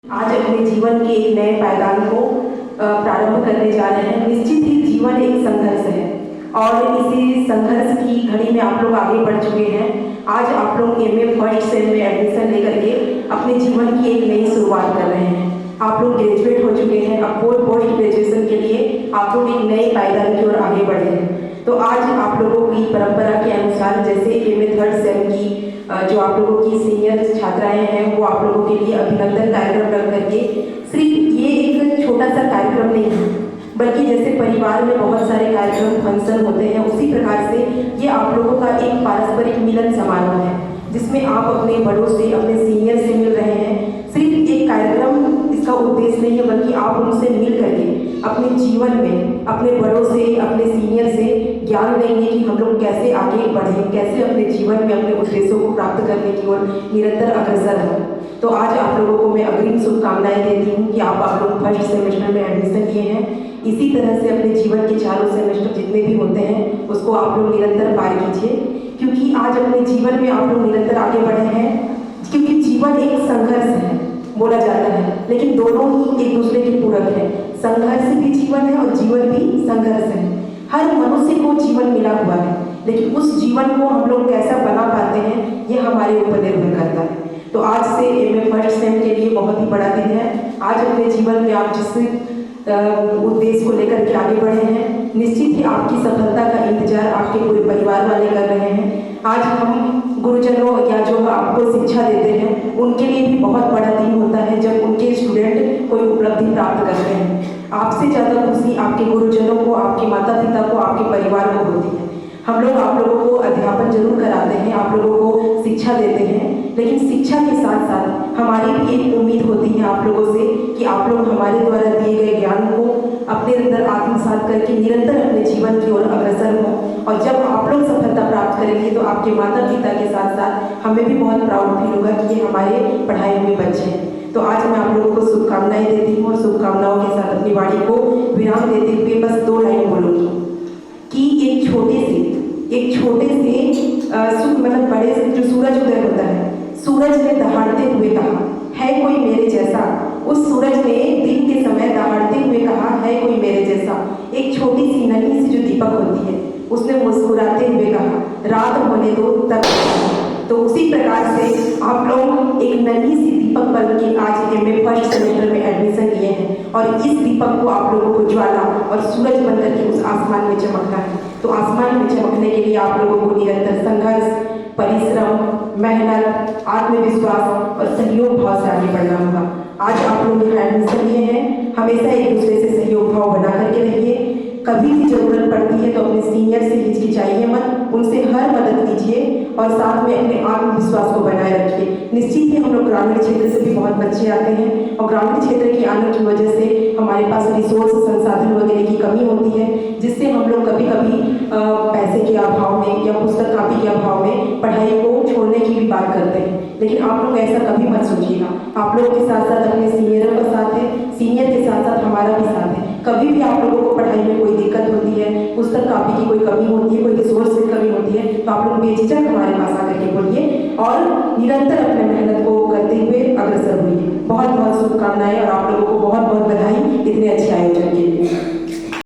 आज अपने जीवन के एक नए पायदान को प्रारंभ करने जा रहे हैं। निश्चित ही जीवन एक संघर्ष है और इसी संघर्ष की घड़ी में आप लोग आगे बढ़ चुके हैं। आज आप लोग एमए फर्स्ट सेम में एडमिशन लेकर के अपने जीवन की एक नई शुरुआत कर रहे हैं। आप लोग ग्रेजुएट हो चुके हैं। अब पोस्ट ग्रेजुएशन के लिए आप लोग एक नए पायदान की ओर आगे बढ़े हैं। तो आज आप लोगों की परंपरा के अनुसार जैसे एमए थर्ड सेम की जो आप लोगों की सीनियर छात्राएं हैं वो आप लोगों के लिए अभिनंदन कार्यक्रम रख करके सिर्फ ये एक छोटा सा कार्यक्रम नहीं है, बल्कि जैसे परिवार में बहुत सारे कार्यक्रम फंक्शन होते हैं, उसी प्रकार से ये आप लोगों का एक पारस्परिक मिलन समारोह है जिसमें आप अपने बड़ों से, अपने सीनियर से मिल रहे हैं। सिर्फ एक कार्यक्रम इसका उद्देश्य नहीं है, बल्कि आप उनसे मिल करके अपने जीवन में अपने बड़ों से, अपने सीनियर से ज्ञान लेंगे कि हम लोग कैसे आगे बढ़ें, कैसे अपने जीवन में अपने उद्देश्यों को प्राप्त करने की ओर निरंतर अग्रसर हों। तो आज आप लोगों को मैं अग्रिम शुभकामनाएं देती हूँ कि आप लोग फर्स्ट सेमेस्टर में एडमिशन लिए हैं। इसी तरह से अपने जीवन के चारों सेमेस्टर जितने भी होते हैं उसको आप लोग निरंतर पार कीजिए, क्योंकि आज अपने जीवन में आप लोग निरंतर आगे बढ़े हैं। क्योंकि जीवन एक संघर्ष है बोला जाता है, लेकिन दोनों ही एक दूसरे के पूरक है। संघर्ष भी जीवन है और जीवन भी संघर्ष है। हर मनुष्य को जीवन मिला हुआ है, लेकिन उस जीवन को हम लोग कैसा बना पाते हैं ये हमारे ऊपर निर्भर करता है। तो आज से एमए फर्स्ट सेम के लिए बहुत ही बड़ा दिन है। आज अपने जीवन में आप जिस उद्देश्य को लेकर के आगे बढ़े हैं, निश्चित ही आपकी सफलता का इंतजार आपके पूरे परिवार वाले कर रहे हैं। आज हम गुरुजनों या जो आपको शिक्षा देते हैं उनके लिए भी बहुत बड़ा दिन होता है जब उनके स्टूडेंट कोई उपलब्धि प्राप्त करते हैं। आपसे ज़्यादा खुशी आपके गुरुजनों को, आपके माता पिता को, आपके परिवार को होती है। हम लोग आप लोगों को अध्यापन जरूर कराते हैं, आप लोगों को शिक्षा देते हैं, लेकिन शिक्षा के साथ साथ हमारी भी एक उम्मीद होती है आप लोगों से कि आप लोग हमारे द्वारा दिए गए ज्ञान को अपने अंदर आत्मसात करके निरंतर अपने जीवन की ओर अग्रसर हों। और जब आप लोग सफलता प्राप्त करेंगे तो आपके माता पिता के साथ साथ हमें भी बहुत प्राउड फील होगा कि ये हमारे पढ़ाए हुए बच्चे हैं। तो आज मैं आप लोगों को शुभकामनाएं देती हूँ और शुभकामनाओं के साथ अपनी वाणी को विराम देते हुए बस 2 लाइन बोलूँगी कि एक छोटे से मतलब बड़े से जो सूरज उदय होता है, सूरज ने दहाड़ते हुए कहा है कोई मेरे जैसा। उस सूरज ने दिन के समय दहाड़ते हुए कहा है कोई मेरे जैसा। एक छोटी सी नन्ही सी जो दीपक होती है उसने मुस्कुराते हुए कहा रात होने दो तब। तो उसी प्रकार से आप लोग एक नन्ही सी दीपक बन के आज एमए फर्स्ट सेमेस्टर में एडमिशन लिए हैं और इस दीपक को आप लोगों को ज्वाला और सूरज बनकर के उस आसमान में चमकना है। तो आसमान में चमकने के लिए आप लोगों को निरंतर संघर्ष, परिश्रम, मेहनत, आत्मविश्वास और सहयोग भाव से आगे बढ़ना होगा। आज आप लोग यहाँ एडमिशन लिए हैं, हमेशा एक दूसरे से सहयोग भाव बना करके रहिए। कभी भी जरूरत पड़ती है तो अपने सीनियर से हिचकिचाइए मत, उनसे हर मदद कीजिए और साथ में अपने आत्मविश्वास को बनाए रखिए। निश्चित ही हम लोग ग्रामीण क्षेत्र से भी बहुत बच्चे आते हैं और ग्रामीण क्षेत्र के आने की वजह से हमारे पास रिसोर्स, संसाधन वगैरह की कमी होती है, जिससे हम लोग कभी कभी पैसे के अभाव में या पुस्तक कापी के अभाव में पढ़ाई को छोड़ने की भी बात करते हैं। लेकिन आप लोग ऐसा कभी मत सोचिएगा। आप लोग के साथ साथ अपने सीनियरों का साथ है, सीनियर के साथ साथ हमारा भी साथ है। कभी भी आप लोगों को पढ़ाई में कोई दिक्कत होती है, पुस्तक कापी की कोई कमी होती है, कोई रिसोर्स की कमी होती है, तो आप लोग बेझिझक हमारे पास आकर के बोलिए और निरंतर अपने मेहनत को करते हुए अग्रसर हुई। बहुत बहुत शुभकामनाएं और आप लोगों को बहुत बहुत बधाई इतने अच्छे आयोजन के लिए।